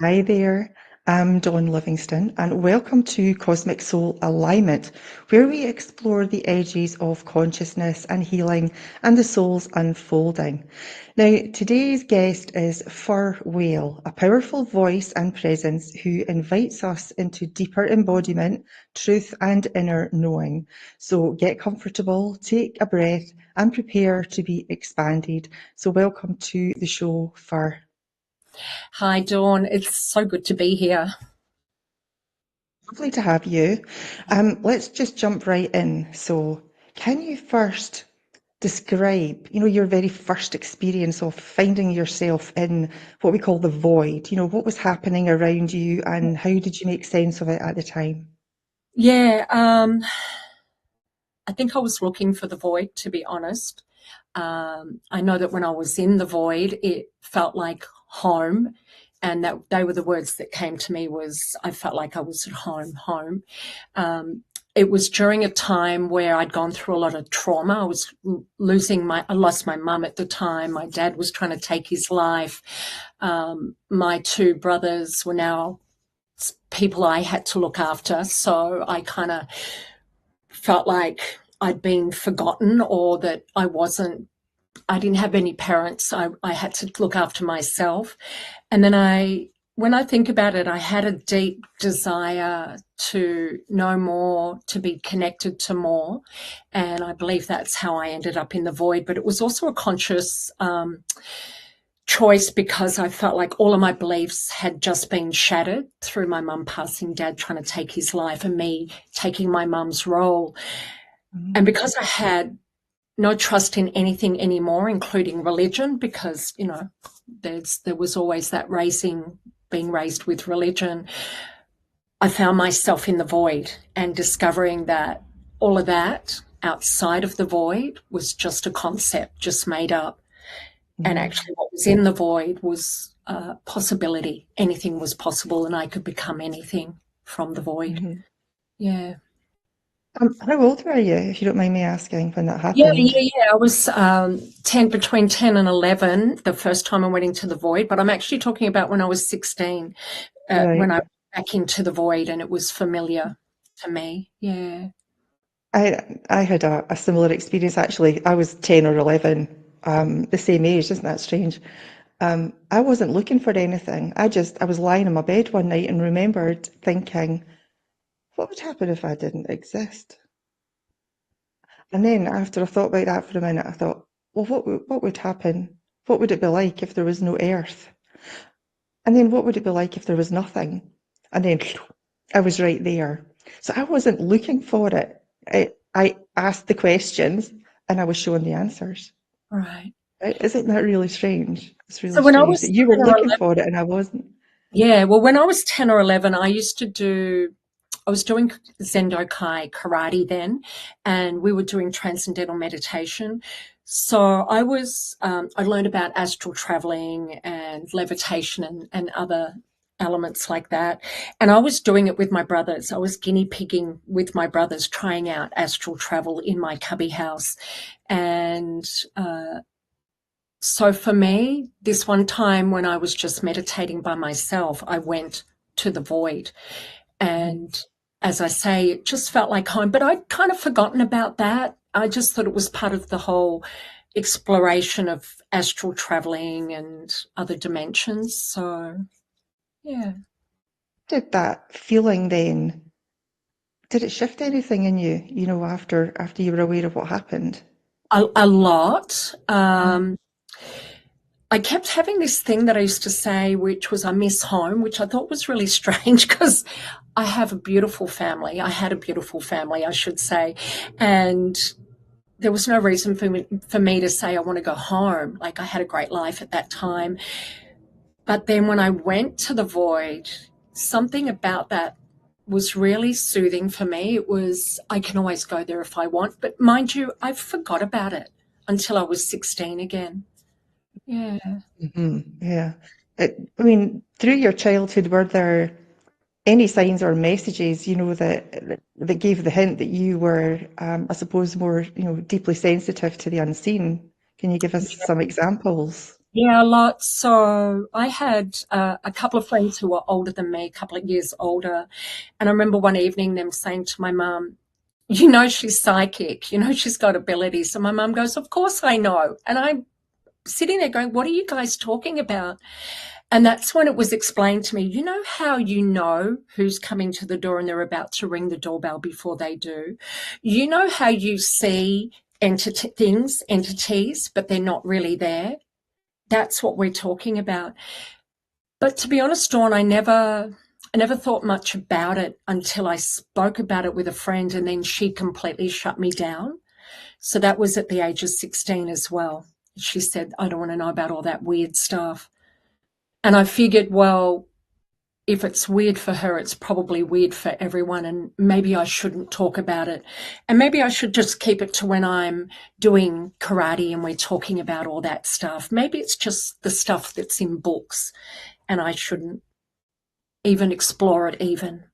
Hi there, I'm Dawn Livingston, and welcome to Cosmic Soul Alignment, where we explore the edges of consciousness and healing and the soul's unfolding. Now, today's guest is Wale, a powerful voice and presence who invites us into deeper embodiment, truth, and inner knowing. So get comfortable, take a breath, and prepare to be expanded. So, welcome to the show, Fur. Hi, Dawn. It's so good to be here. Lovely to have you. Let's just jump right in. So, can you first describe, your very first experience of finding yourself in what we call the void? What was happening around you and how did you make sense of it at the time? Yeah, I think I was looking for the void, to be honest. I know that when I was in the void, it felt like home, and that they were the words that came to me was I felt like I was at home. It was during a time where I'd gone through a lot of trauma. I lost my mum at the time. My dad was trying to take his life. My two brothers were now people I had to look after. So I kind of felt like I'd been forgotten or that I didn't have any parents. I had to look after myself. And then when I think about it, I had a deep desire to know more, to be connected to more. And I believe that's how I ended up in the void. But it was also a conscious choice because I felt like all of my beliefs had just been shattered through my mum passing, dad trying to take his life, and me taking my mum's role. And Mm. because I had no trust in anything anymore, including religion, because, there was always that being raised with religion, I found myself in the void and discovering that all of that outside of the void was just a concept, just made up. And Mm. actually what was in the void was possibility. Anything was possible and I could become anything from the void. Mhm. Yeah. How old were you, if you don't mind me asking, when that Yeah, happened? yeah, yeah. I was 10, between 10 and 11 the first time I went into the void, but I'm actually talking about when I was 16, when Right. I went back into the void and it was familiar to me. Yeah. I had a similar experience actually. I was 10 or 11, the same age, isn't that strange? I wasn't looking for anything. I was lying in my bed one night and remembered thinking, what would happen if I didn't exist? And then after I thought about that for a minute, I thought, well, what would happen? What would it be like if there was no earth? And then what would it be like if there was nothing? And then I was right there. So I wasn't looking for it. I asked the questions and I was shown the answers. Right. Right? Isn't that really strange? It's really So when I strange was that you were 10 or looking 11, for it and I wasn't. yeah, well, when I was 10 or 11, I was doing Zendokai karate then, and we were doing transcendental meditation. So I learned about astral traveling and levitation and other elements like that. And I was doing it with my brothers. I was guinea pigging with my brothers, trying out astral travel in my cubby house. And so for me, this one time when I was just meditating by myself, I went to the void. And as I say, it just felt like home. But I'd kind of forgotten about that. I just thought it was part of the whole exploration of astral traveling and other dimensions. So, yeah. Did that feeling then, did it shift anything in you, after you were aware of what happened? A lot. Mm. I kept having this thing that I used to say, which was I miss home, which I thought was really strange because I have a beautiful family. I had a beautiful family, I should say. And there was no reason for me to say I want to go home. Like I had a great life at that time. But then when I went to the void, something about that was really soothing for me. It was, I can always go there if I want. But mind you, I forgot about it until I was 16 again. Yeah. Yeah. I mean, through your childhood, were there any signs or messages, that gave the hint that you were, I suppose, more, deeply sensitive to the unseen? Can you give us some examples? Yeah, a lot. So I had a couple of friends who were older than me, a couple of years older. And I remember one evening them saying to my mum, you know, she's psychic, you know, she's got abilities. So my mum goes, of course I know. And I'm sitting there going, what are you guys talking about? And that's when it was explained to me, you know how you know who's coming to the door and they're about to ring the doorbell before they do? You know how you see entities, but they're not really there? That's what we're talking about. But to be honest, Dawn, I never thought much about it until I spoke about it with a friend, and then she completely shut me down. So that was at the age of 16 as well. She said, I don't want to know about all that weird stuff. And I figured, well, if it's weird for her, it's probably weird for everyone. And maybe I shouldn't talk about it. And maybe I should just keep it to when I'm doing karate and we're talking about all that stuff. Maybe it's just the stuff that's in books and I shouldn't even explore it even.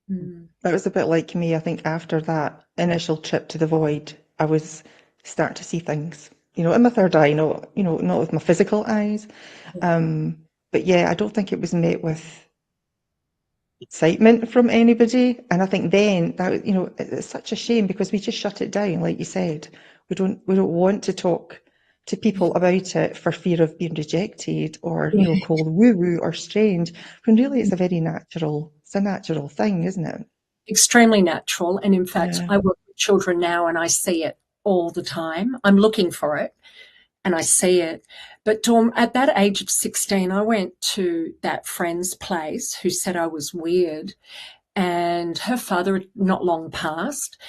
Mm. That was a bit like me. I think after that initial trip to the void, I was starting to see things, in my third eye, not with my physical eyes. Um, but yeah, I don't think it was met with excitement from anybody. And I think then that, it's such a shame because we just shut it down, like you said. We don't want to talk to people about it for fear of being rejected or, Yeah. called woo-woo or strange, when really it's a natural thing, isn't it? Extremely natural. And in fact, Yeah. I work with children now and I see it all the time. I'm looking for it and I see it. But Dawn, at that age of 16, I went to that friend's place who said I was weird, and her father had not long passed.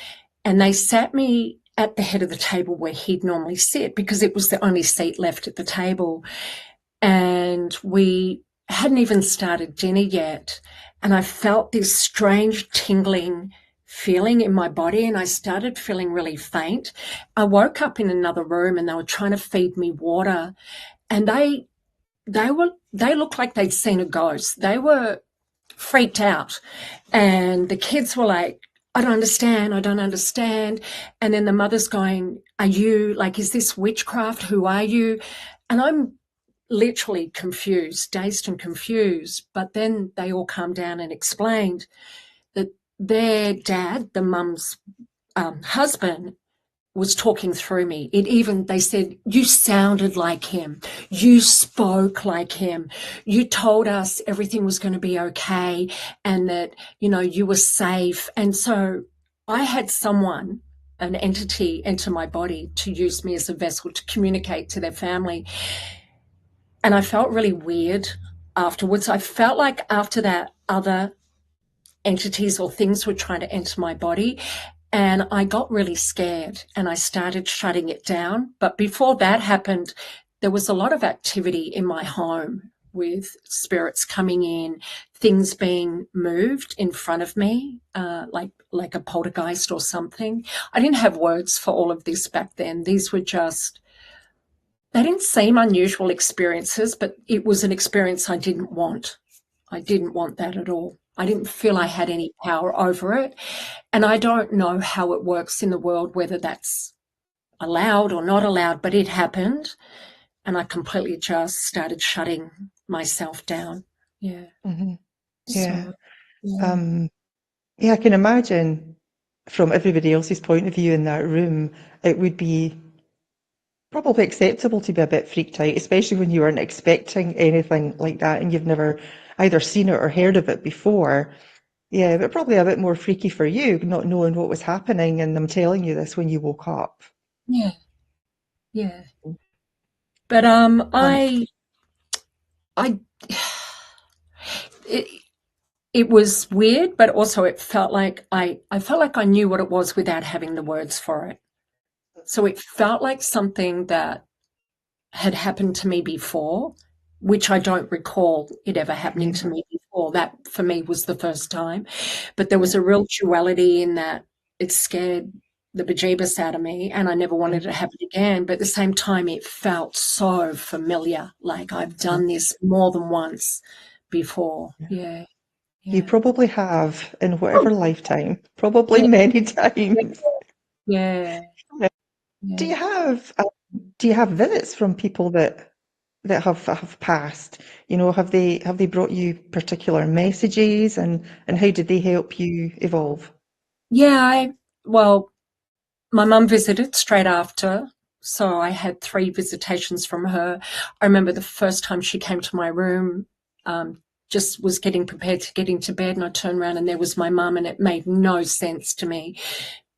And they sat me at the head of the table where he'd normally sit because it was the only seat left at the table. And we hadn't even started dinner yet. And I felt this strange tingling feeling in my body and I started feeling really faint. I woke up in another room and they were trying to feed me water, and they looked like they'd seen a ghost. They were freaked out. And the kids were like, I don't understand. I don't understand. And then the mother's going, are you like, is this witchcraft? Who are you? And I'm literally confused, dazed and confused. But then they all calmed down and explained that their dad, the mum's husband, was talking through me. They said, you sounded like him. You spoke like him. You told us everything was going to be okay and that, you were safe. And so I had someone, an entity enter my body to use me as a vessel to communicate to their family. And I felt really weird afterwards. I felt like after that, other entities or things were trying to enter my body. And I got really scared and I started shutting it down. But before that happened, there was a lot of activity in my home with spirits coming in, things being moved in front of me, like a poltergeist or something. I didn't have words for all of this back then. These were just, they didn't seem unusual experiences, but it was an experience I didn't want. I didn't want that at all. I didn't feel I had any power over it. And I don't know how it works in the world, whether that's allowed or not allowed, but it happened. And I completely just started shutting myself down. Yeah. Hmm. Yeah. So, yeah. Um, yeah, I can imagine from everybody else's point of view in that room, it would be probably acceptable to be a bit freaked out, especially when you weren't expecting anything like that and you've never either seen it or heard of it before. Yeah, but probably a bit more freaky for you, not knowing what was happening and them telling you this when you woke up. Yeah. Yeah. But Um, I, it, it was weird, but also it felt like I felt like I knew what it was without having the words for it. So it felt like something that had happened to me before, which I don't recall it ever happening yeah, to me before. That for me was the first time. But there yeah, was a real duality in that it scared the bejeebus out of me and I never yeah, wanted it to happen again. But at the same time, it felt so familiar. Like I've yeah, done this more than once before. yeah. Yeah. You Yeah. probably have in whatever lifetime, probably Yeah. many times. Yeah. Yeah. Do Yeah. you have do you have visits from people that? that have passed, have they brought you particular messages, and how did they help you evolve? Yeah, well, my mum visited straight after, so I had 3 visitations from her. I remember the first time she came to my room, just was getting prepared to get into bed, and I turned around and there was my mum, and it made no sense to me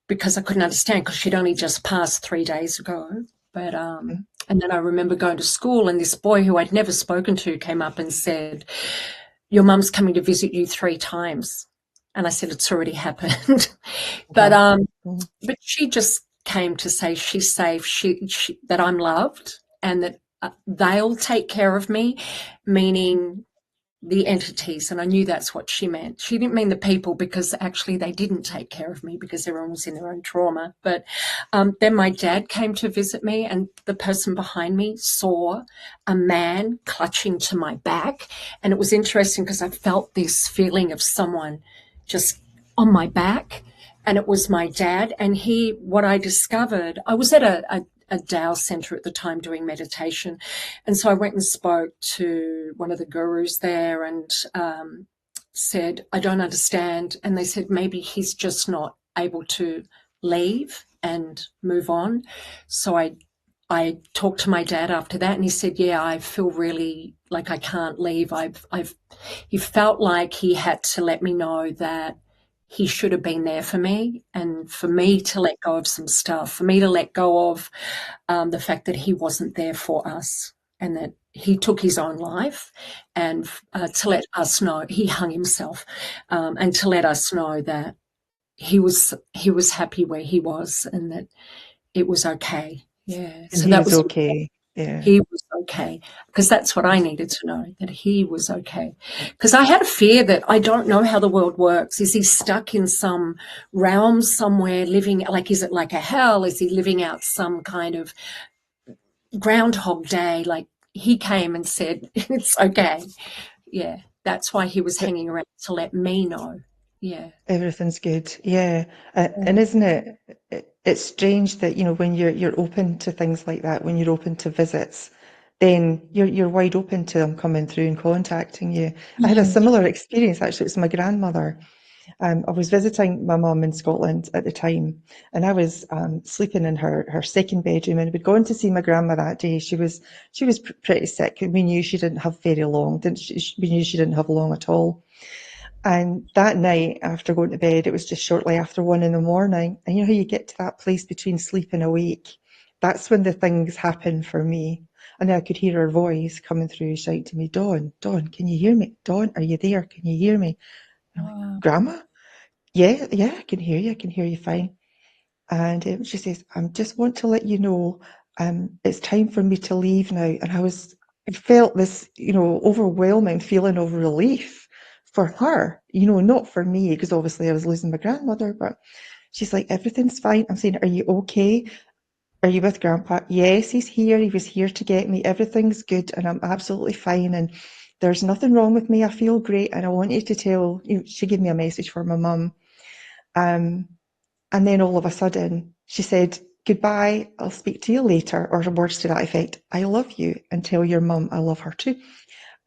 because I couldn't understand because she'd only just passed 3 days ago. But and then I remember going to school, and this boy who I'd never spoken to came up and said, "Your mum's coming to visit you 3 times." And I said, "It's already happened." But Uh-huh. but she just came to say she's safe, that I'm loved, and that they'll take care of me, meaning the entities. And I knew that's what she meant. She didn't mean the people, because actually they didn't take care of me because everyone was in their own trauma. But then my dad came to visit me, and the person behind me saw a man clutching to my back. And it was interesting because I felt this feeling of someone just on my back, and it was my dad. And what I discovered, I was at a Tao center at the time doing meditation. And so I went and spoke to one of the gurus there, and said, "I don't understand." And they said, maybe he's just not able to leave and move on. So I talked to my dad after that, and he said, "Yeah, I feel really like I can't leave. He felt like he had to let me know that he should have been there for me, and for me to let go of some stuff, for me to let go of the fact that he wasn't there for us, and that he took his own life, and to let us know he hung himself, and to let us know that he was happy where he was, and that it was okay." Yeah, And so he that was was okay. Yeah. he was okay, because that's what I needed to know, that he was okay. Because I had a fear that I don't know how the world works. Is he stuck in some realm somewhere living, like, is it like a hell? Is he living out some kind of Groundhog Day? Like, he came and said, "It's okay." Yeah, that's why he was hanging around, to let me know. Yeah. Everything's good. Yeah. And isn't it's strange that, when you're open to things like that, when you're open to visits, then you're wide open to them coming through and contacting you. I had a Yeah. similar experience actually. It was my grandmother. I was visiting my mum in Scotland at the time, and I was sleeping in her second bedroom, and we'd gone to see my grandma that day. She was pretty sick. We knew she didn't have very long. Didn't she? We knew she didn't have long at all. And that night, after going to bed, it was just shortly after 1 in the morning. And you know how you get to that place between sleep and awake? That's when the things happen for me. And then I could hear her voice coming through, shouting to me, "Dawn, Dawn, can you hear me? Dawn, are you there? Can you hear me?" And I'm like, Wow. "Grandma? Yeah, yeah, I can hear you. I can hear you fine." And she says, "I just want to let you know, it's time for me to leave now." And I felt this, overwhelming feeling of relief for her, not for me, because obviously I was losing my grandmother. But she's like, "Everything's fine." I'm saying, "Are you okay? Are you with Grandpa?" "Yes, he's here. He was here to get me. Everything's good, and I'm absolutely fine. And there's nothing wrong with me. I feel great. And I want you to tell," she gave me a message for my mum. Um, and then all of a sudden, she said, "Goodbye, I'll speak to you later," or words to that effect. "I love you, and tell your mum I love her too."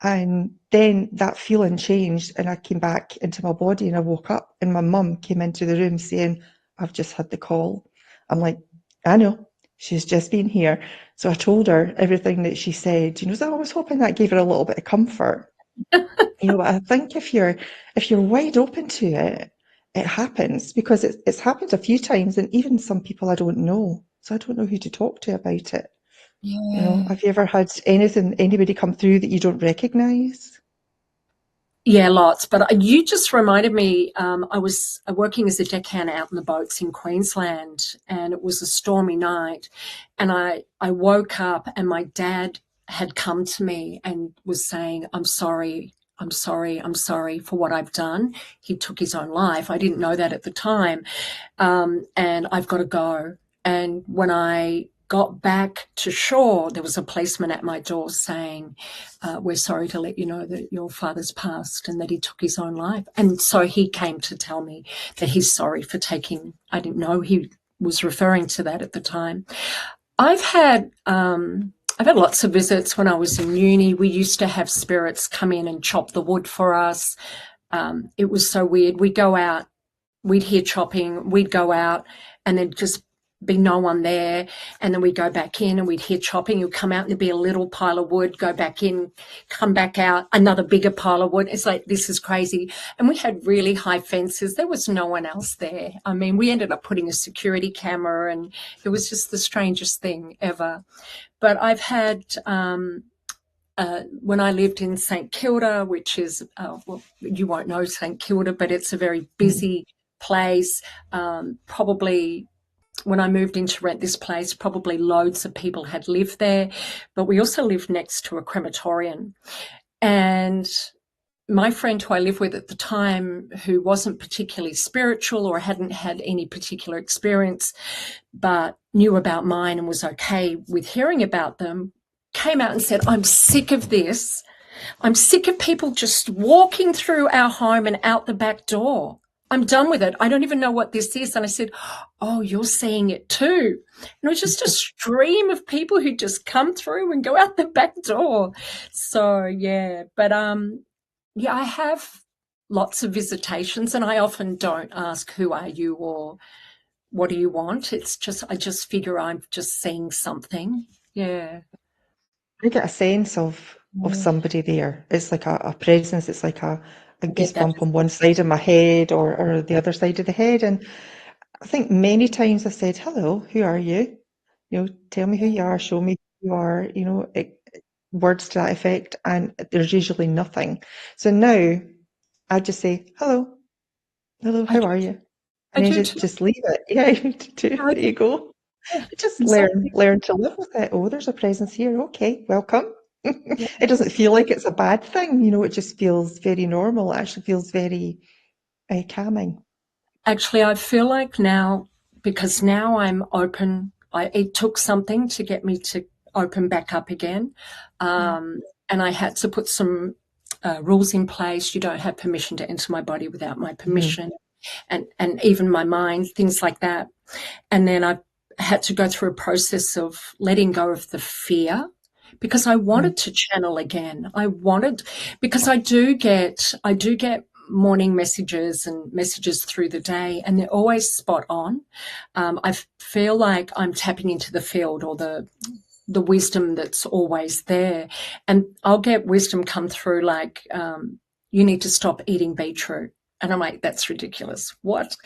And then that feeling changed, and I came back into my body, and I woke up, and my mum came into the room saying, "I've just had the call." I'm like, "I know, she's just been here." So I told her everything that she said, so I was hoping that gave her a little bit of comfort. But I think if you're wide open to it, it happens, because it's happened a few times, and even some people I don't know. So I don't know who to talk to about it. Yeah. Have you ever had anybody come through that you don't recognize? Yeah, lots. But you just reminded me, I was working as a deckhand out in the boats in Queensland, and it was a stormy night. And I woke up, and my dad had come to me and was saying, "I'm sorry. I'm sorry. I'm sorry for what I've done." He took his own life. I didn't know that at the time. And I've got to go. And when I got back to shore, there was a policeman at my door saying, "We're sorry to let you know that your father's passed and that he took his own life." And so he came to tell me that he's sorry for taking, I didn't know he was referring to that at the time. I've had I've had lots of visits when I was in uni. We used to have spirits come in and chop the wood for us. It was so weird. We'd go out, we'd hear chopping, we'd go out, and there'd just be no one there. And then we'd go back in and we'd hear chopping. You'd come out and there'd be a little pile of wood, go back in, come back out, another bigger pile of wood. It's like, this is crazy. And we had really high fences. There was no one else there. I mean, we ended up putting a security camera, and it was just the strangest thing ever. But I've had, when I lived in St Kilda, which is, well, you won't know St Kilda, but it's a very busy place. Probably when I moved in to rent this place, probably loads of people had lived there. But we also lived next to a crematorium. And my friend who I lived with at the time, who wasn't particularly spiritual or hadn't had any particular experience, but knew about mine and was okay with hearing about them, came out and said, I'm sick of this. I'm sick of people just walking through our home and out the back door. I'm done with it. I don't even know what this is. And I said, oh, you're seeing it too. And it was just a stream of people who just come through and go out the back door. So, yeah. But, yeah, I have lots of visitations, and I often don't ask, who are you or what do you want? It's just, I just figure I'm just seeing something. Yeah. I get a sense of somebody there. It's like a presence. It's like a I get that. goosebump on one side of my head or the other side of the head. And I think many times I said, hello, who are you? You know, tell me who you are, show me who you are, you know, words to that effect. And there's usually nothing. So now I just say, hello, I how do, are you? I And then do too. just leave it. Yeah, you do. I There you do. go. Yeah, Just exactly. learn to live with it. Oh, there's a presence here. Okay, welcome. Yeah. It doesn't feel like it's a bad thing, you know, it just feels very normal. It actually feels very calming. Actually, I feel like now, because now I'm open, it took something to get me to open back up again. Mm, And I had to put some rules in place. You don't have permission to enter my body without my mhm, permission, and even my mind, things like that. And then I had to go through a process of letting go of the fear, because I mm. wanted to channel again. I wanted, because I do get morning messages and messages through the day, and they're always spot on. I feel like I'm tapping into the field, or the wisdom that's always there. And I'll get wisdom come through like, you need to stop eating beetroot. And I'm like, that's ridiculous. What?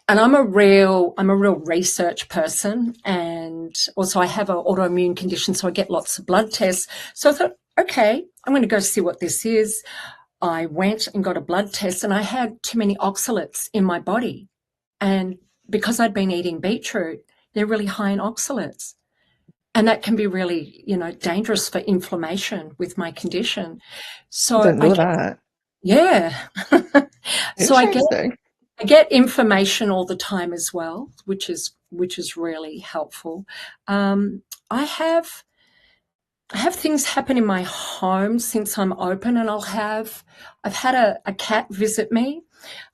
And I'm a real research person. And also I have an autoimmune condition, so I get lots of blood tests. So I thought, okay, I'm going to go see what this is. I went and got a blood test, and I had too many oxalates in my body. And because I'd been eating beetroot, they're really high in oxalates. And that can be really, dangerous for inflammation with my condition. I So didn't I know get, that. yeah. So Interesting. I get information all the time as well, which is really helpful. Um, I have I have things happen in my home since I'm open, and I've had a cat visit me.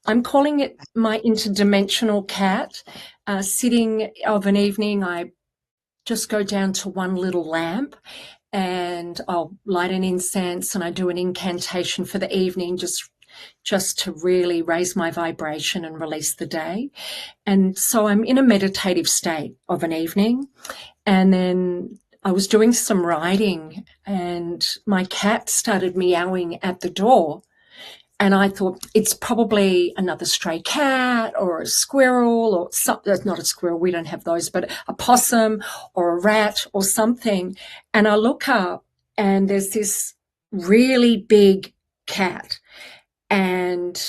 I'm calling it my interdimensional cat. Sitting of an evening, I just go down to one little lamp, and I'll light an incense, and I do an incantation for the evening, just to really raise my vibration and release the day. And so I'm in a meditative state of an evening. And then I was doing some writing, and my cat started meowing at the door. And I thought, it's probably another stray cat or a squirrel or something. Not a squirrel, we don't have those, but a possum or a rat or something. And I look up, and there's this really big cat. And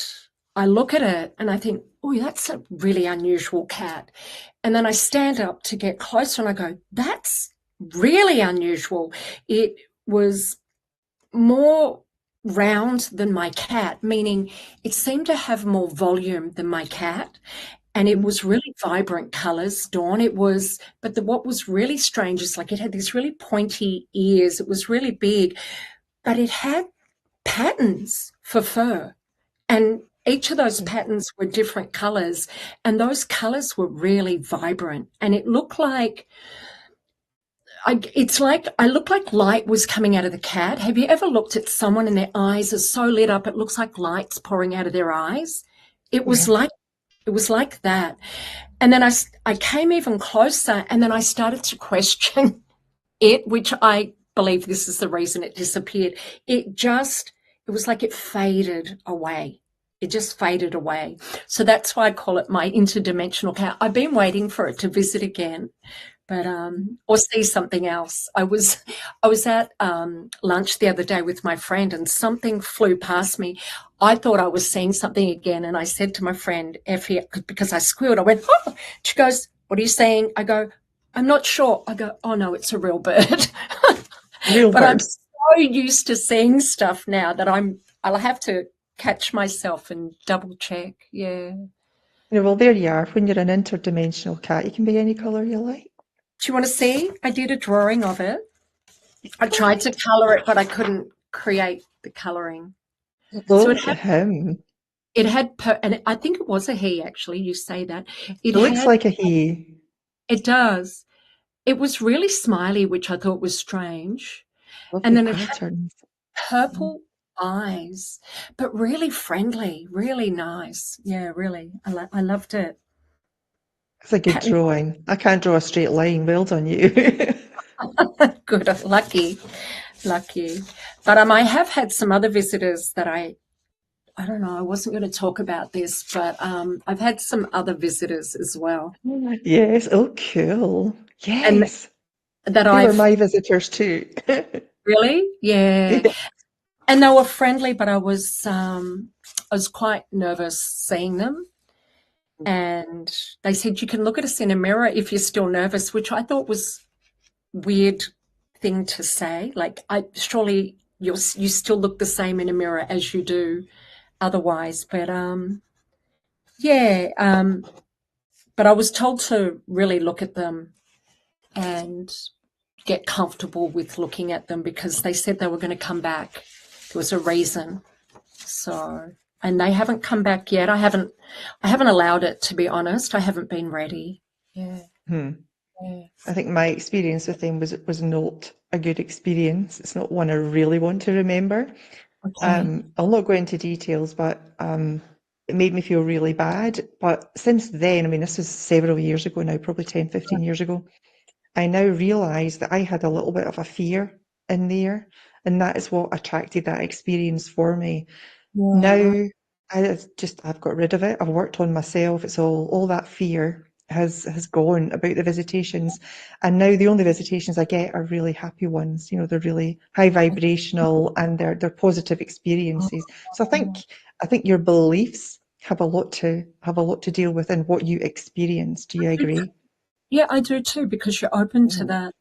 I look at it and I think, oh, that's a really unusual cat. And then I stand up to get closer, and I go, that's really unusual. It was more round than my cat, meaning it seemed to have more volume than my cat. And it Mm, was really vibrant colors, Dawn. But what was really strange is, like, it had these really pointy ears. It was really big, but it had patterns for fur. And each of those mm, patterns were different colors. And those colors were really vibrant. And it looked like it's like I look like light was coming out of the cat. Have you ever looked at someone and their eyes are so lit up it looks like light's pouring out of their eyes? It was Yeah. like it was like that. And then I came even closer and then I started to question it, which I believe this is the reason it disappeared. It was like it faded away. It just faded away. So that's why I call it my interdimensional cat. I've been waiting for it to visit again, but or see something else. I was at lunch the other day with my friend, and something flew past me. I thought I was seeing something again, and I said to my friend Effie, because I squealed. I went, "Oh!" She goes, "What are you saying?" I go, "I'm not sure." I go, "Oh no, it's a real bird." Real But I'm birds. so used to seeing stuff now that I'll have to catch myself and double check. Yeah. Well, there you are. When you're an interdimensional cat, you can be any color you like. Do you want to see? I did a drawing of it. I Go tried to ahead. color it, but I couldn't create the coloring. So Look at him. and I think it was a he actually. You say that it It looks had, like a he. it does. It was really smiley, which I thought was strange, and Lovely then it had patterns. purple eyes, but really friendly, really nice. Yeah, really, I loved it. It's a good drawing. I can't draw a straight line. Well done, you. Good, lucky, lucky. But I have had some other visitors that I don't know, I wasn't going to talk about this, but I've had some other visitors as well. Yes. Oh, cool. And Yes. that They were I've my visitors too. really, yeah. Yeah. And they were friendly, but I was quite nervous seeing them. And they said, you can look at us in a mirror if you're still nervous, which I thought was weird thing to say. Like, surely you still look the same in a mirror as you do otherwise. But yeah, but I was told to really look at them and get comfortable with looking at them because they said they were going to come back. There was a reason. So, and they haven't come back yet. I haven't allowed it, to be honest. I haven't been ready. Yeah. Hmm. Yeah. I think my experience with them was not a good experience. It's not one I really want to remember. Okay. I'll not go into details, but it made me feel really bad. But since then, I mean, this was several years ago now, probably 10, 15 years ago, I now realise that I had a little bit of a fear in there, and that is what attracted that experience for me. Yeah. Now I've got rid of it. I've worked on myself. It's all that fear has gone about the visitations, and now the only visitations I get are really happy ones. They're really high vibrational and they're positive experiences. So I think your beliefs have a lot to deal with in what you experience. Do you agree? Yeah, I do too, because you're open to Mm, that.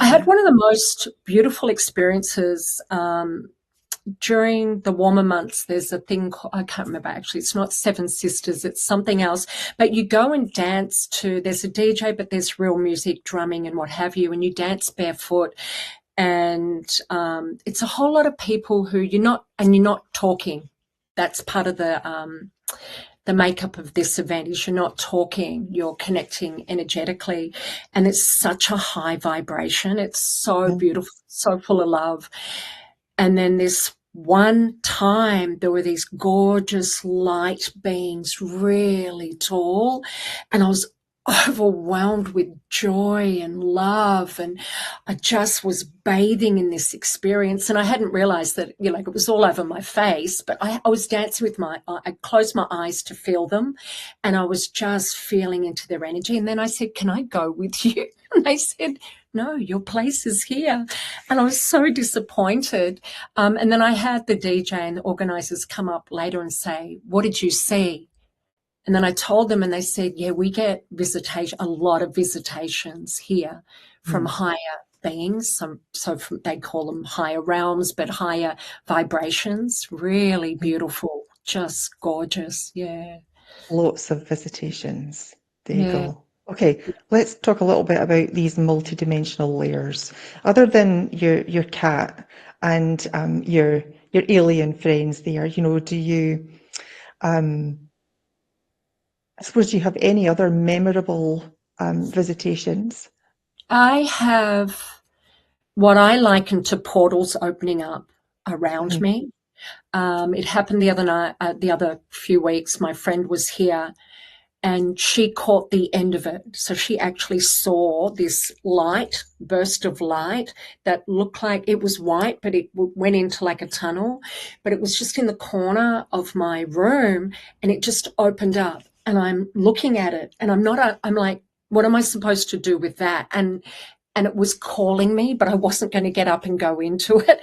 I had yeah. one of the most beautiful experiences during the warmer months. There's a thing called, I can't remember actually, it's not Seven Sisters, it's something else. But you go and dance to, there's a DJ, but there's real music, drumming and what have you, and you dance barefoot. And it's a whole lot of people who you're not talking. That's part of the makeup of this event is you're not talking, you're connecting energetically. And it's such a high vibration. It's so Mm, beautiful, so full of love. And then this one time there were these gorgeous light beings, really tall, and I was overwhelmed with joy and love, and I just was bathing in this experience. And I hadn't realized that, like it was all over my face, but I was dancing with I closed my eyes to feel them, and I was just feeling into their energy. And then I said, can I go with you? And they said, no, your place is here. And I was so disappointed. And then I had the DJ and the organizers come up later and say, what did you see? And then I told them, and they said, yeah, we get a lot of visitations here from mm, higher beings. They call them higher realms, but higher vibrations. Really mm. beautiful, just gorgeous. Yeah. Lots of visitations. There you Yeah. go. Okay, let's talk a little bit about these multidimensional layers. Other than your cat and your alien friends there, do you I suppose do you have any other memorable visitations? I have what I liken to portals opening up around Mhm. me. It happened the other night, the other few weeks. My friend was here and she caught the end of it. So she actually saw this light, burst of light that looked like it was white, but it went into like a tunnel. But it was just in the corner of my room and it just opened up. And I'm looking at it and I'm like, what am I supposed to do with that? And it was calling me, but I wasn't going to get up and go into it.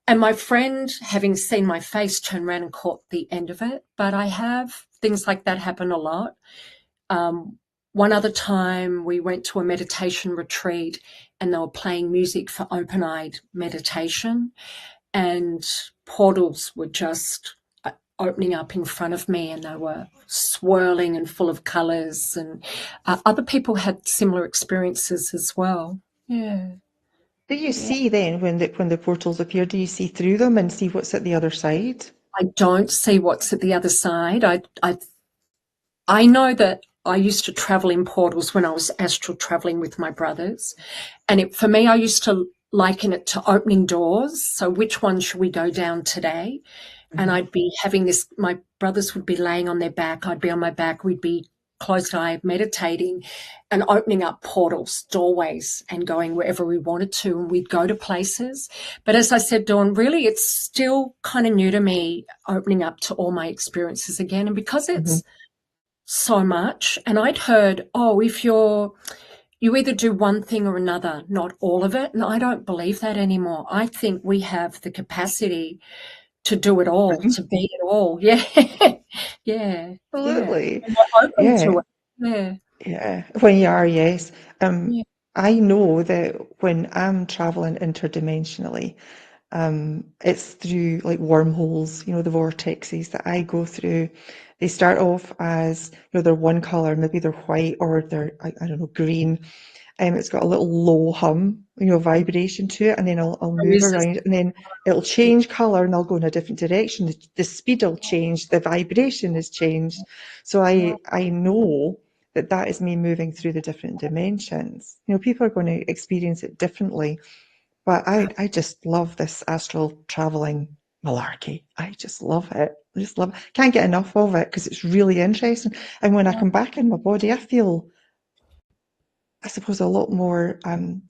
And my friend, having seen my face, turned around and caught the end of it. But I have things like that happen a lot. Um, One other time we went to a meditation retreat and they were playing music for open-eyed meditation and portals were just opening up in front of me and they were swirling and full of colors and other people had similar experiences as well. Yeah. Do you Yeah. see then when the portals appear? Do you see through them and see what's at the other side? I don't see what's at the other side. I know that I used to travel in portals when I was astral traveling with my brothers. And for me, I used to liken it to opening doors. So which one should we go down today? And Mhm. I'd be having this, my brothers would be laying on their back. I'd be on my back. We'd be closed-eyed meditating and opening up portals, doorways, and going wherever we wanted to. And we'd go to places. But as I said, Dawn, really, it's still kind of new to me opening up to all my experiences again. And because Mhm. it's so much. And I'd heard, oh, if you either do one thing or another, not all of it. And I don't believe that anymore. I think we have the capacity to do it all, Mhm. to be it all. Yeah. Yeah. Yeah. Absolutely. And we're open Yeah. to it. Yeah. Yeah. When you are, yes. Yeah. I know that when I'm traveling interdimensionally, it's through like wormholes, the vortexes that I go through. They start off as, they're one color, maybe they're white or they're, I don't know, green. It's got a little low hum, vibration to it, and then I'll So move is this, around, and then it'll yeah. change color, and I'll go in a different direction. The speed will change, the vibration has changed. So I know that that is me moving through the different dimensions. People are going to experience it differently, but I just love this astral traveling malarkey. I just love it. I just love it. Can't get enough of it because it's really interesting. And when I come back in my body, I feel, I suppose, a lot more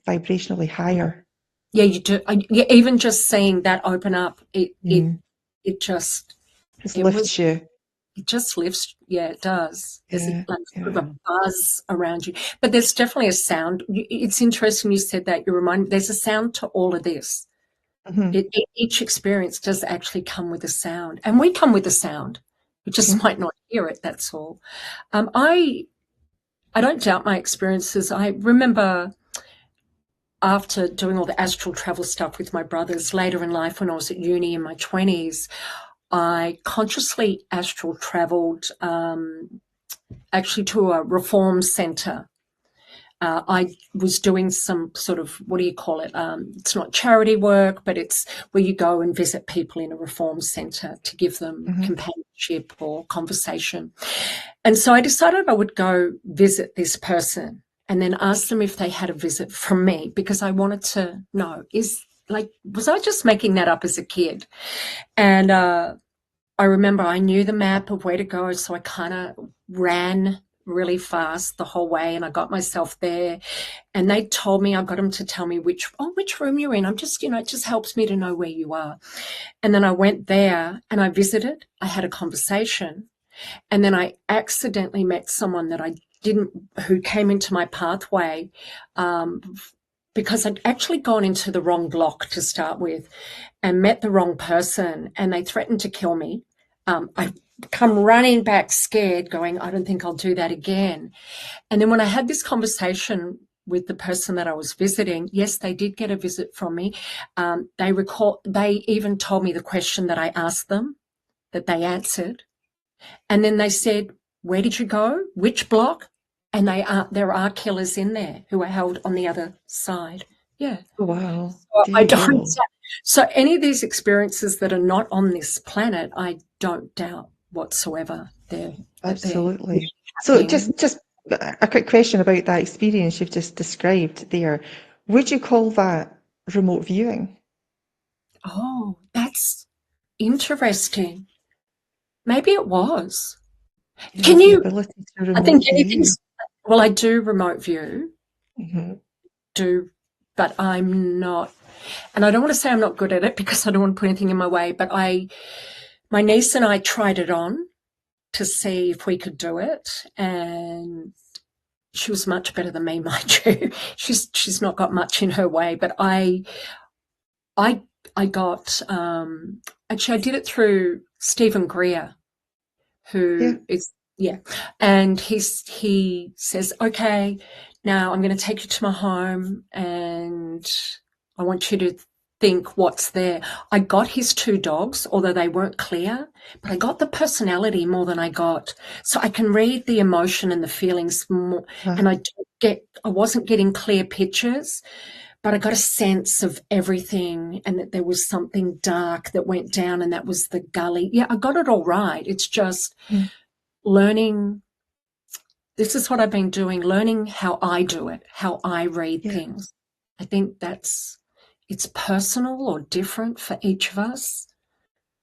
vibrationally higher. Yeah, you do. Yeah, even just seeing that open up, Mm. it just, Just it was lifts you. it just lifts. Yeah, it does. There's Yeah, like sort of yeah. a buzz around you, but there's definitely a sound. It's interesting you said that. You remind me. There's a sound to all of this. Hmm. Each experience does actually come with a sound, and we come with a sound. We just Hmm. might not hear it. That's all. I don't doubt my experiences. I remember after doing all the astral travel stuff with my brothers later in life when I was at uni in my 20s, I consciously astral traveled actually to a reform centre. I was doing some sort of, what do you call it? It's not charity work, but it's where you go and visit people in a reform centre to give them Hmm. companionship or conversation. And so I decided I would go visit this person and then ask them if they had a visit from me because I wanted to know, was I just making that up as a kid? And I remember I knew the map of where to go, so I kind of ran really fast the whole way and I got myself there and they told me, I got them to tell me which room you're in. I'm just, it just helps me to know where you are. And then I went there and I visited, I had a conversation, and then I accidentally met someone that I didn't, who came into my pathway, um, because I'd actually gone into the wrong block to start with and met the wrong person and they threatened to kill me. I come running back scared going, I don't think I'll do that again. And then when I had this conversation with the person that I was visiting, yes, they did get a visit from me. They even told me the question that I asked them that they answered. And then they said, where did you go? Which block? And there are killers in there who are held on the other side. Yeah. Oh, wow. So There I you don't. go. So any of these experiences that are not on this planet, I don't doubt whathatsoever they're Absolutely. So happening. just A quick question about that experience you've just described there. Would you call that remote viewing? Oh, that's interesting. Maybe it was. You Can have the you? ability to I think remote view. anything's. Well, I do remote view, Hmm. do, but I'm not. And I don't want to say I'm not good at it because I don't want to put anything in my way. But my niece and I tried it on to see if we could do it, and she was much better than me, mind you. She's not got much in her way, but I I got actually I did it through Stephen Greer, Yeah. who is, yeah, and he says, okay, now I'm going to take you to my home and I want you to think what's there. I got his two dogs, although they weren't clear, but I got the personality more than I got. So I can read the emotion and the feelings more, Uh, and I wasn't getting clear pictures, but I got a sense of everything and that there was something dark that went down and that was the gully. Yeah, I got it all right. It's just mm, learning. This is what I've been doing, learning how I do it, how I read yeah. things. I think it's personal or different for each of us.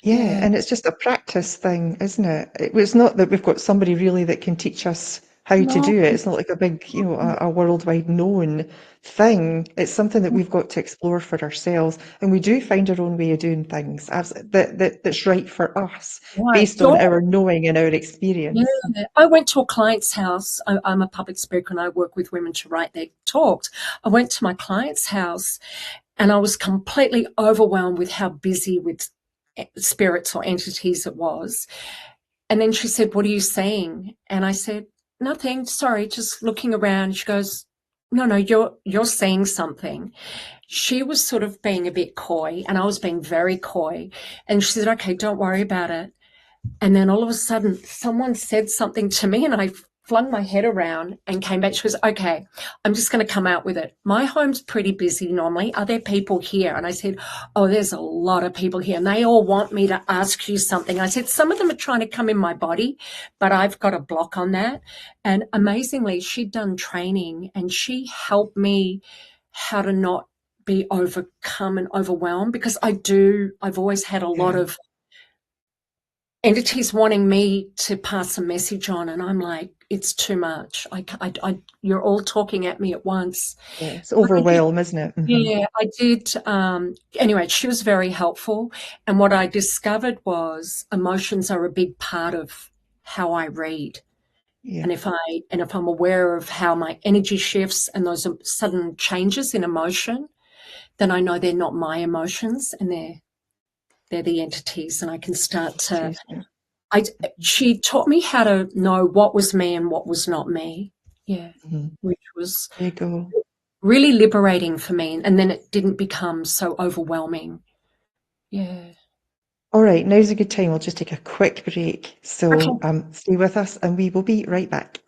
Yeah, Yeah. and it's just a practice thing, isn't it? It's not that we've got somebody really that can teach us how to No. do it. It's not like a big, a worldwide known thing. It's something that we've got to explore for ourselves, and we do find our own way of doing things that's right for us, Right. based on our knowing and our experience. Yeah, I went to a client's house. I'm a public speaker and I work with women to write their talks. I went to my client's house and I was completely overwhelmed with how busy with spirits or entities it was. And then she said, "What are you seeing?" And I said, "Nothing. Sorry, just looking around." She goes, "No, no, you're seeing something." She was sort of being a bit coy and I was being very coy. And she said, "Okay, don't worry about it." And then all of a sudden, someone said something to me, and I flung my head around and came back. She goes, "Okay, I'm just going to come out with it. My home's pretty busy normally. Are there people here?" And I said, "Oh, there's a lot of people here, and they all want me to ask you something." I said, "Some of them are trying to come in my body, but I've got a block on that." And amazingly, she'd done training, and she helped me how to not be overcome and overwhelmed, because I've always had a lot Yeah, of entities wanting me to pass a message on, and I'm like, it's too much. You're all talking at me at once. yeah. It's But I did, overwhelm, isn't it? yeah, I did. Anyway, she was very helpful, and what I discovered was emotions are a big part of how I read. Yeah, And if I'm aware of how my energy shifts and those sudden changes in emotion, then I know they're not my emotions, and they're the entities, and I can start to. entities. Yeah. I She taught me how to know what was me and what was not me. Yeah, Mhm. which was There you go. really liberating for me, and then it didn't become so overwhelming. Yeah. All right, now's a good time. We'll just take a quick break. Okay. So stay with us and we will be right back.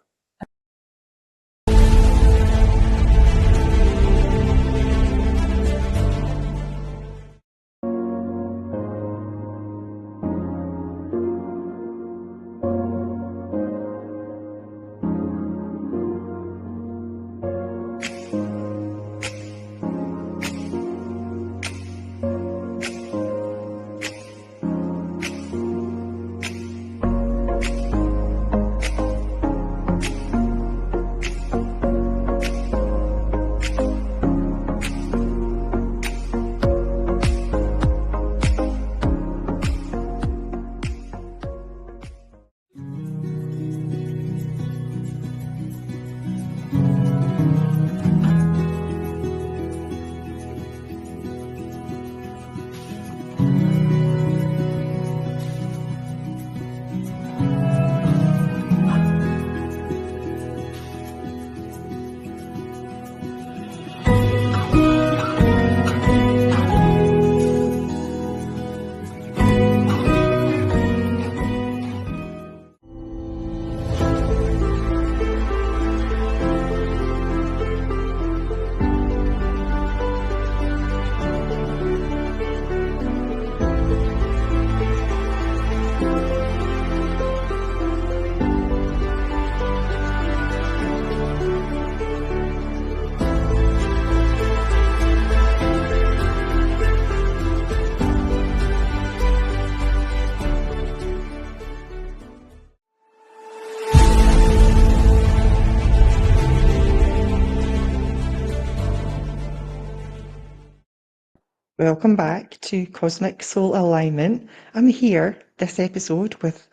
Welcome back to Cosmic Soul Alignment. I'm here this episode with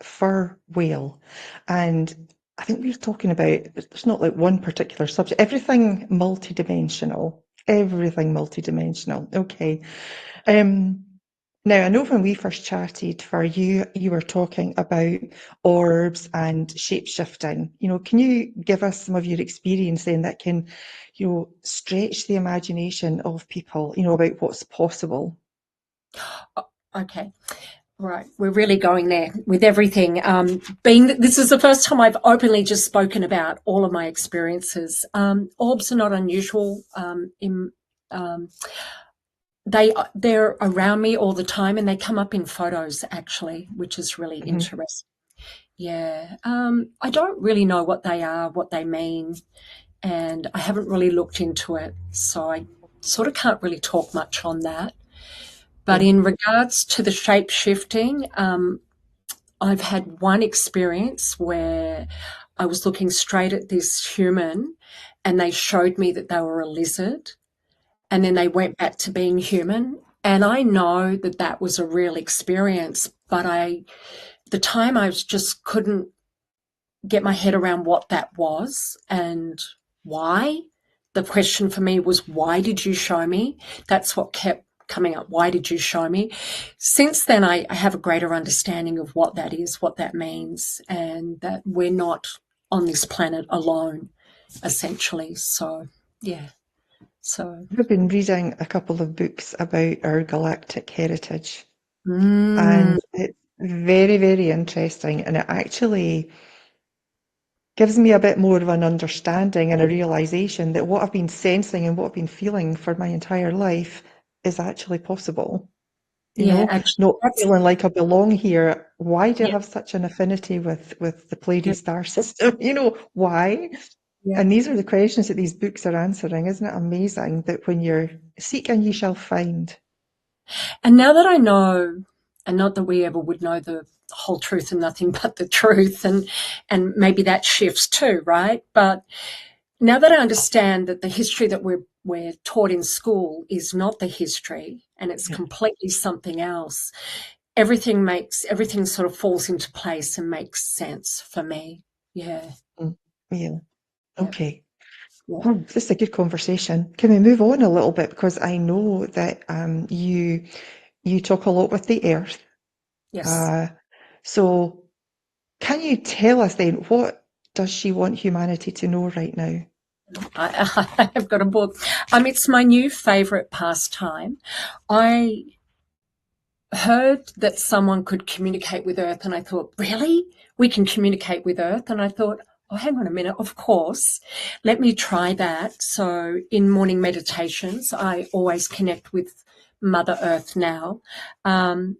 Wale, and I think we're talking about there's not like one particular subject, everything multidimensional. Everything multidimensional. Okay. Um, Now, I know when we first chatted for you, you were talking about orbs and shape-shifting. Can you give us some of your experience then that can, stretch the imagination of people, about what's possible? Okay. Right, we're really going there with everything. Being that this is the first time I've openly just spoken about all of my experiences. Orbs are not unusual. Um, they're around me all the time, and they come up in photos actually, which is really Hmm. interesting. Yeah, I don't really know what they are, what they mean, and I haven't really looked into it, so I sort of can't really talk much on that. But Okay. in regards to the shape shifting, I've had one experience where I was looking straight at this human and they showed me that they were a lizard and then they went back to being human. And I know that that was a real experience, but the time I just couldn't get my head around what that was and why. The question for me was, why did you show me? That's what kept coming up. Why did you show me? Since then, I have a greater understanding of what that is, what that means, and that we're not on this planet alone, essentially. So, yeah. So, I've been reading a couple of books about our galactic heritage, mm, and it's very, very interesting. And it actually gives me a bit more of an understanding and a realization that what I've been sensing and what I've been feeling for my entire life is actually possible. yeah, actually, Not that's, feeling like I belong here. Why do I yeah, have such an affinity with the yeah, Pleiades star system? Why? yeah. And these are the questions that these books are answering. Isn't it amazing that when you're seek and ye shall find? And now that I know, and not that we ever would know the whole truth and nothing but the truth, and maybe that shifts too, right? But now that I understand that the history that we're taught in school is not the history and it's Yeah. completely something else, everything sort of falls into place and makes sense for me. Yeah, Mm. Yeah. yeah, Okay. yeah. Well, this is a good conversation. Can we move on a little bit because I know that you talk a lot with the earth. Yes. Uh, so can you tell us then what does she want humanity to know right now? I have got a book. It's my new favorite pastime. I heard that someone could communicate with Earth, and I thought, really? We can communicate with Earth? And I thought, oh, hang on a minute, of course. Let me try that. So in morning meditations, I always connect with Mother Earth now.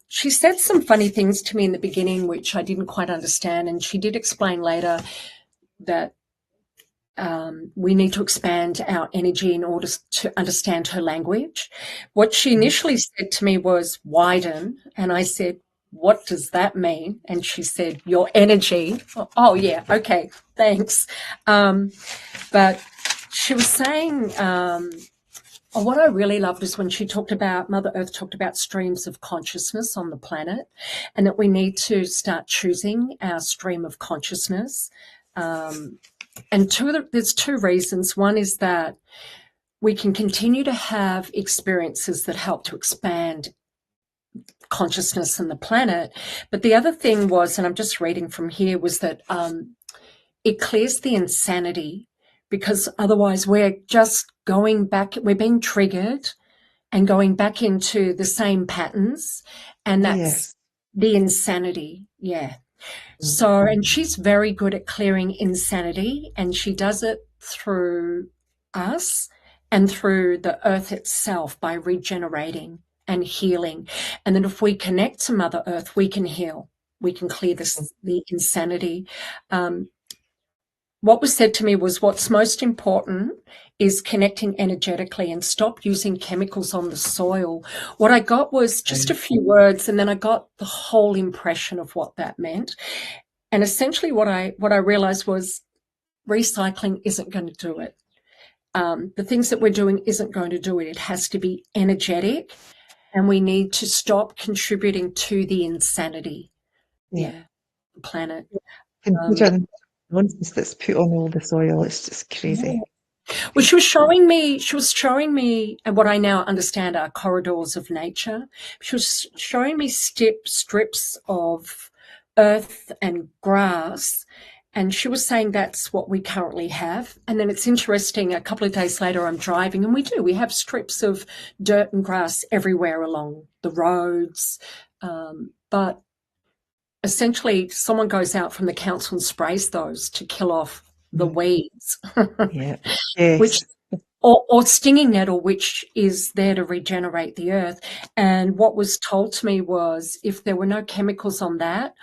She said some funny things to me in the beginning, which I didn't quite understand. And she did explain later that we need to expand our energy in order to understand her language. What she Mhm. initially said to me was widen. And I said, what does that mean? And she said, your energy. Oh, yeah. Okay. Thanks. But she was saying, what I really loved is when she talked about, Mother Earth talked about streams of consciousness on the planet and that we need to start choosing our stream of consciousness. Um, and there's two reasons. One is that we can continue to have experiences that help to expand consciousness in the planet. But the other thing was, and I'm just reading from here, was that it clears the insanity because otherwise we're just going back, we're being triggered and going back into the same patterns. And that's Yes. the insanity. Yeah. So, and she's very good at clearing insanity, and she does it through us and through the earth itself by regenerating and healing. And then if we connect to Mother Earth, we can heal. We can clear the insanity. Um, what was said to me was what's most important is connecting energetically and stop using chemicals on the soil. What I got was just a Right. few words, and then I got the whole impression of what that meant. And essentially what I realized was recycling isn't going to do it. The things that we're doing isn't going to do it. It has to be energetic. And we need to stop contributing to the insanity. Yeah. The planet. Considering the nonsense that's put on all the soil, it's just crazy. Well, she was showing me, and what I now understand are corridors of nature. She was showing me strips of earth and grass, and she was saying that's what we currently have. And then it's interesting, a couple of days later, I'm driving, and we have strips of dirt and grass everywhere along the roads. But essentially, someone goes out from the council and sprays those to kill off the weeds. Yeah. Which Yes. or stinging nettle, which is there to regenerate the earth. And what was told to me was if there were no chemicals on that,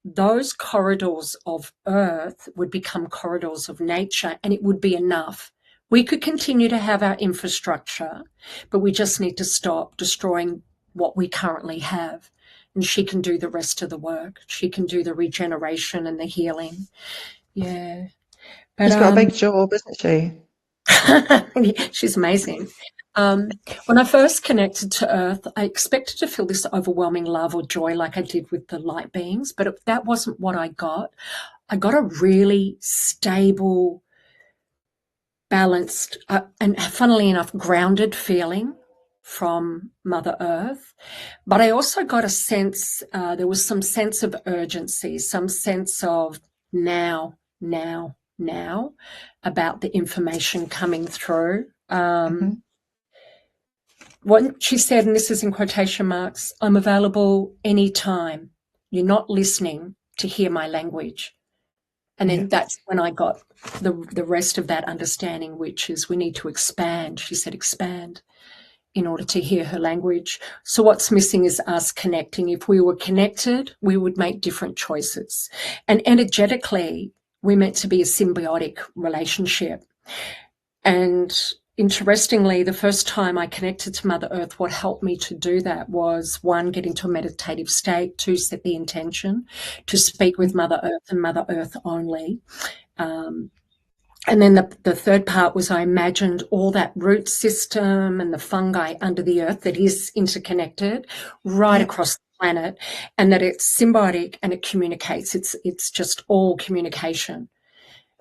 those corridors of earth would become corridors of nature, and it would be enough. We could continue to have our infrastructure, but we just need to stop destroying what we currently have. And she can do the rest of the work. She can do the regeneration and the healing. Yeah. But She's got a big job, isn't she? she's amazing. When I first connected to Earth, I expected to feel this overwhelming love or joy like I did with the light beings, but that wasn't what I got. I got a really stable, balanced, and funnily enough, grounded feeling from Mother Earth. But I also got a sense, there was some sense of urgency, some sense of now about the information coming through. What she said, and this is in quotation marks, I'm available anytime. You're not listening to hear my language. And then that's when I got the rest of that understanding, which is we need to expand. She said expand in order to hear her language. So what's missing is us connecting. If we were connected, we would make different choices. And energetically, we're meant to be a symbiotic relationship. And interestingly, the first time I connected to Mother Earth, what helped me to do that was, one, get into a meditative state, two, set the intention to speak with Mother Earth and Mother Earth only. And then the third part was I imagined all that root system and the fungi under the earth that is interconnected right across the planet, and that it's symbiotic and it communicates. It's just all communication.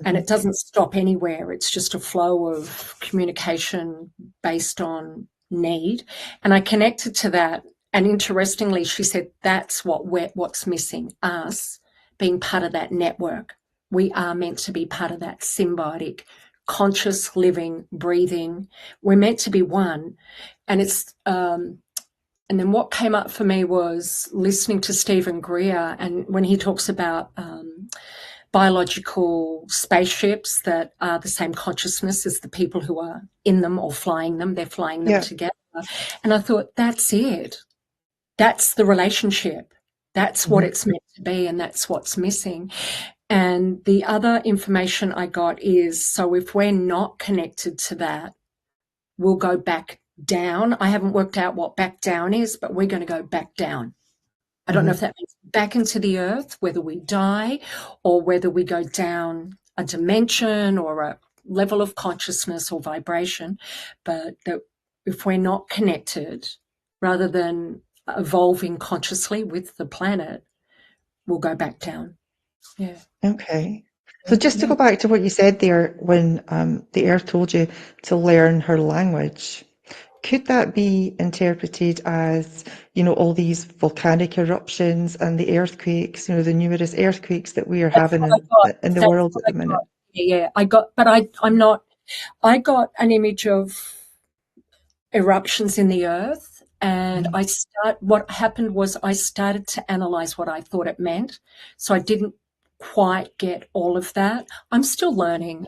And it doesn't stop anywhere. It's just a flow of communication based on need. And I connected to that. And interestingly, she said, that's what's missing, us being part of that network. We are meant to be part of that symbiotic, conscious living, breathing. We're meant to be one. And it's, and then what came up for me was listening to Stephen Greer, and when he talks about biological spaceships that are the same consciousness as the people who are in them or flying them, they're flying them together. And I thought, that's it. That's the relationship. That's what it's meant to be, and that's what's missing. And the other information I got is, so if we're not connected to that, we'll go back down. I haven't worked out what back down is, but we're going to go back down. I don't know if that means back into the earth, whether we die or whether we go down a dimension or a level of consciousness or vibration, but that if we're not connected, rather than evolving consciously with the planet, we'll go back down. Yeah. Okay. So just to go back to what you said there, when the earth told you to learn her language, could that be interpreted as, all these volcanic eruptions and the earthquakes, the numerous earthquakes that we are having in the world at the minute? Yeah, I got an image of eruptions in the earth, and what happened was I started to analyze what I thought it meant. So I didn't quite get all of that. I'm still learning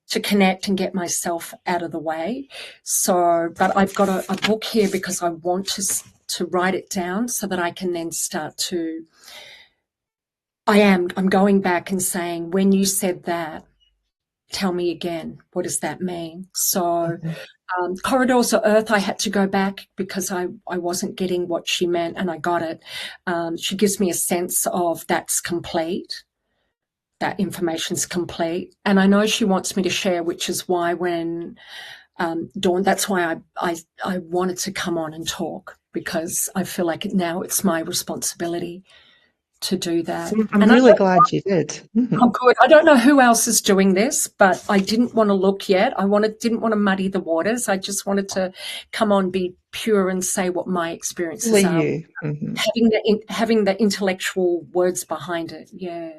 to connect and get myself out of the way. So, but I've got a book here because I want to write it down so that I can then start to, I'm going back and saying, when you said that, tell me again, what does that mean? So corridors of earth, I had to go back because I wasn't getting what she meant, and I got it. She gives me a sense of that's complete. That information's complete. And I know she wants me to share, which is why when Dawn. That's why I wanted to come on and talk, because I feel like now it's my responsibility to do that. I'm And really glad you did. oh, good. I don't know who else is doing this, but I didn't want to look yet. Didn't want to muddy the waters. I just wanted to come on, be pure, and say what my experiences Only are, you. Mm-hmm. having the intellectual words behind it. Yeah.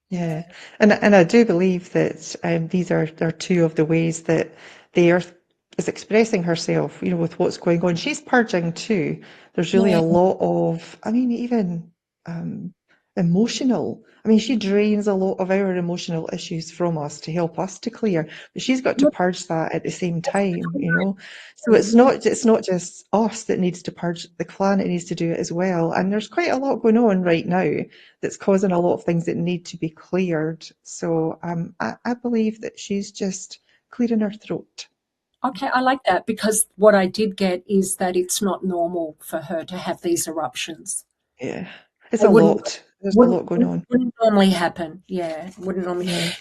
Yeah, and I do believe that these are two of the ways that the Earth is expressing herself. You know, with what's going on, she's purging too. There's really Yeah. a lot of, I mean, even um, emotional. I mean, she drains a lot of our emotional issues from us to help us to clear, but she's got to purge that at the same time. You know, so it's not just us that needs to purge. The planet needs to do it as well. And there's quite a lot going on right now that's causing a lot of things that need to be cleared. So I believe that she's just clearing her throat. Okay, I like that, because what I did get is that it's not normal for her to have these eruptions. Yeah, it's It a lot. There's a lot going on. wouldn't normally happen. Yeah, wouldn't normally. Yeah.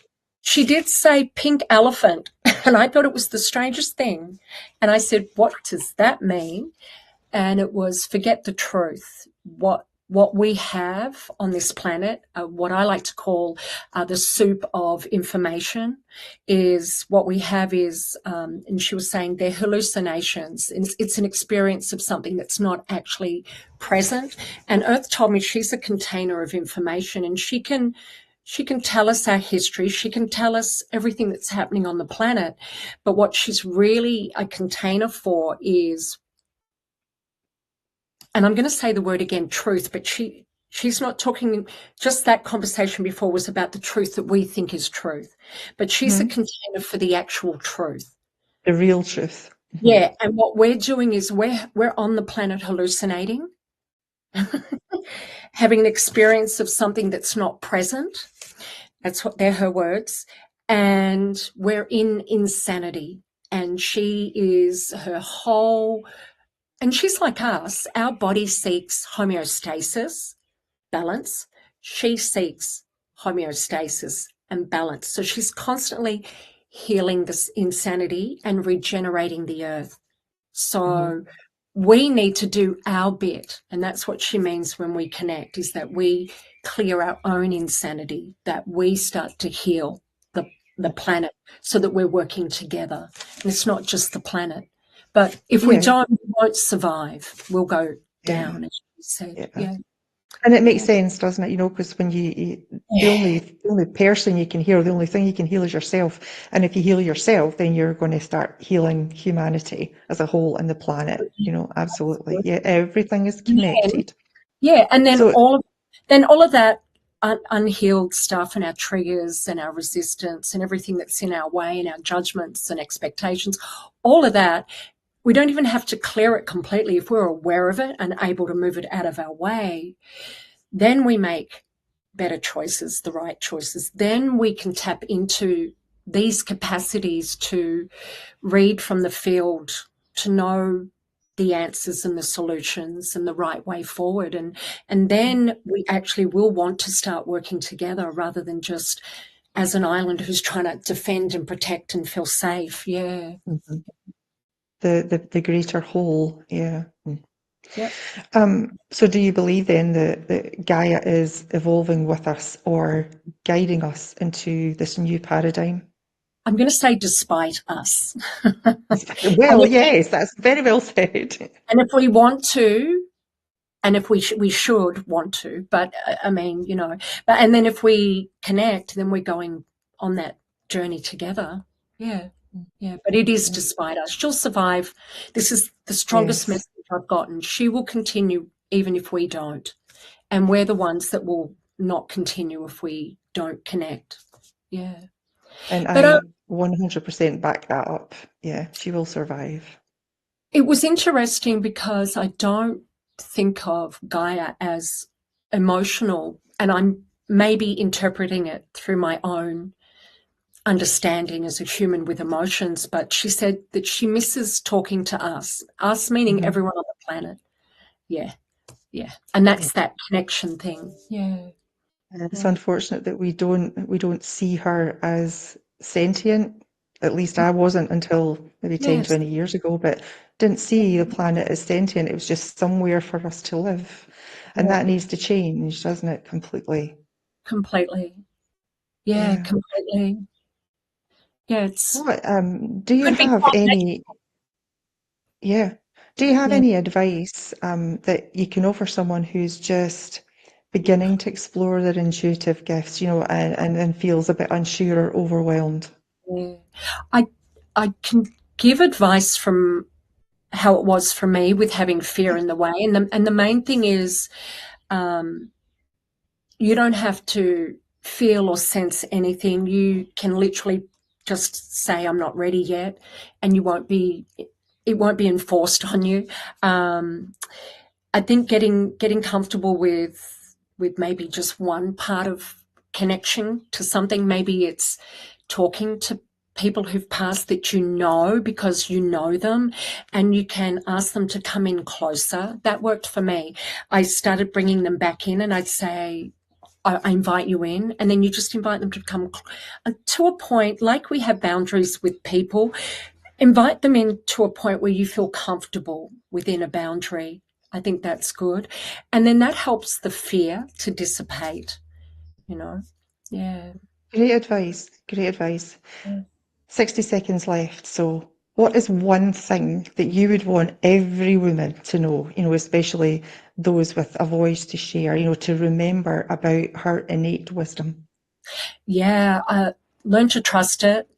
She did say pink elephant, and I thought it was the strangest thing. And I said, "What does that mean?" And it was, forget the truth. What we have on this planet, what I like to call the soup of information, is what we have is, and she was saying they're hallucinations. It's an experience of something that's not actually present. And Earth told me she's a container of information, and she can tell us our history. She can tell us everything that's happening on the planet. But what she's really a container for is, and I'm going to say the word again, truth, but she's not talking, just that conversation before was about the truth that we think is truth, but she's a Hmm. container for the actual truth. The real truth. Hmm. Yeah, and what we're doing is we're on the planet hallucinating, having an experience of something that's not present. That's what they're her words. And we're in insanity. And she is her whole, and she's like us. Our body seeks homeostasis, balance. She seeks homeostasis and balance. So she's constantly healing this insanity and regenerating the earth. Hmm. So we need to do our bit. And that's what she means when we connect, is that we clear our own insanity, that we start to heal the planet, so that we're working together. And it's not just the planet. But if we Yeah, don't, we won't survive. We'll go yeah, down, as you said. yeah. Yeah. And it makes Yeah. sense, doesn't it? You know, because when the only person you can heal, the only thing you can heal is yourself. And if you heal yourself, then you're going to start healing humanity as a whole and the planet. You know, absolutely. Yeah, everything is Yeah. connected. Yeah, and then So all of that unhealed stuff, and our triggers and our resistance and everything that's in our way, and our judgments and expectations, all of that, we don't even have to clear it completely. If we're aware of it and able to move it out of our way, then we make better choices, the right choices. Then we can tap into these capacities to read from the field, to know the answers and the solutions and the right way forward. And then we actually will want to start working together, rather than just as an island who's trying to defend and protect and feel safe. Yeah. mhm. The greater whole, yeah. Yep. So do you believe then that Gaia is evolving with us or guiding us into this new paradigm? I'm going to say despite us. Well, yes, that's very well said. And if we want to, and if we should want to, but I mean, but and then if we connect, then we're going on that journey together. Yeah, yeah. But it is despite us. She'll survive. This is the strongest Yes. message I've gotten. She will continue even if we don't, and we're the ones that will not continue if we don't connect. Yeah. And But I 100% back that up. Yeah, she will survive. it was interesting, because I don't think of Gaia as emotional, and I'm maybe interpreting it through my own understanding as a human with emotions. But she said that she misses talking to us meaning Mhm. everyone on the planet. Yeah, yeah. And Yeah. that's that connection thing. Yeah. And it's Yeah. unfortunate that we don't see her as sentient. At least I wasn't until maybe 10, Yes, 20 years ago, but didn't see the planet as sentient. It was just somewhere for us to live. And yeah, that needs to change, doesn't it, completely? completely. Yeah, Yeah. completely. Yeah, it's What, do you could be have quite any, yeah, do you have yeah. any advice that you can offer someone who's just beginning to explore their intuitive gifts, and feels a bit unsure or overwhelmed? Yeah. I I can give advice from how it was for me with having fear in the way, and the main thing is um, you don't have to feel or sense anything. You can literally just say, "I'm not ready yet," and you won't be. It won't be enforced on you. Um, I think getting comfortable with maybe just one part of connection to something. Maybe it's talking to people who've passed that you know because you know them, and you can ask them to come in closer. That worked for me. I started bringing them back in, and I'd say, I invite you in, and then you just invite them to come to a point, like we have boundaries with people. Invite them in to a point where you feel comfortable within a boundary. I think that's good. And then that helps the fear to dissipate, you know? Yeah. Great advice. Great advice. 60 seconds left. So, what is one thing that you would want every woman to know, especially those with a voice to share, to remember about her innate wisdom? Yeah. Learn to trust it.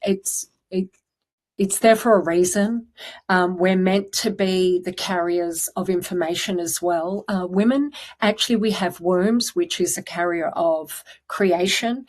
It's there for a reason. We're meant to be the carriers of information as well. Women, actually, we have wombs, which is a carrier of creation.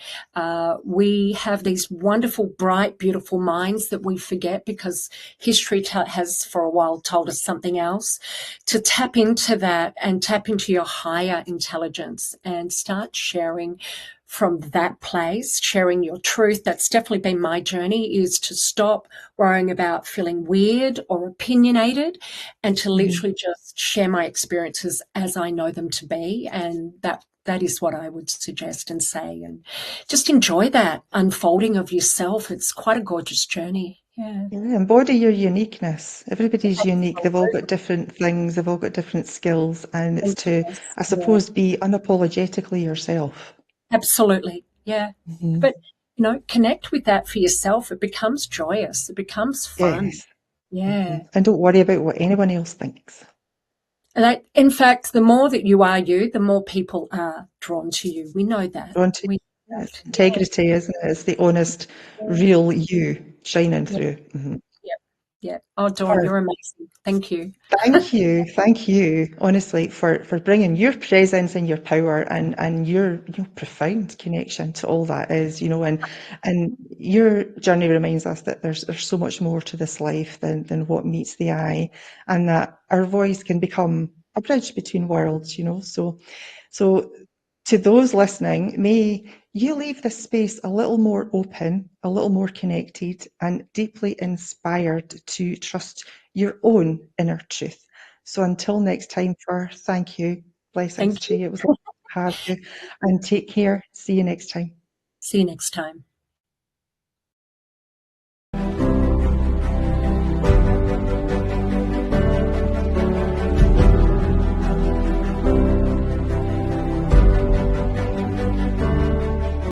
We have these wonderful, bright, beautiful minds that we forget because history has for a while told us something else. To tap into that and tap into your higher intelligence and start sharing from that place, sharing your truth. That's definitely been my journey, is to stop worrying about feeling weird or opinionated and to Mhm. literally just share my experiences as I know them to be. And that is what I would suggest and say. And just enjoy that unfolding of yourself. It's quite a gorgeous journey. Yeah. Yeah, embody your uniqueness. Everybody's unique. They've all got Absolutely. different things, they've all got different skills, and it's to, Yes. I Yeah. suppose, be unapologetically yourself. Absolutely. Yeah. Mhm. But, connect with that for yourself. It becomes joyous. It becomes fun. Yes. Yeah. And don't worry about what anyone else thinks. And in fact, the more that you are you, the more people are drawn to you. We know that. Don't you? We know It's that. integrity, isn't it? It's the honest, real you shining Yeah. through. Mhm. Yeah. Yeah. Oh, Dawn, you're amazing. Thank you. Thank you, honestly, for bringing your presence and your power and your profound connection to all that is, and your journey reminds us that there's so much more to this life than what meets the eye, and that our voice can become a bridge between worlds, so to those listening, may you leave this space a little more open, a little more connected, and deeply inspired to trust your own inner truth. So until next time, thank you. Blessings Thank to you. you. It was lovely to have you. And take care. See you next time. See you next time.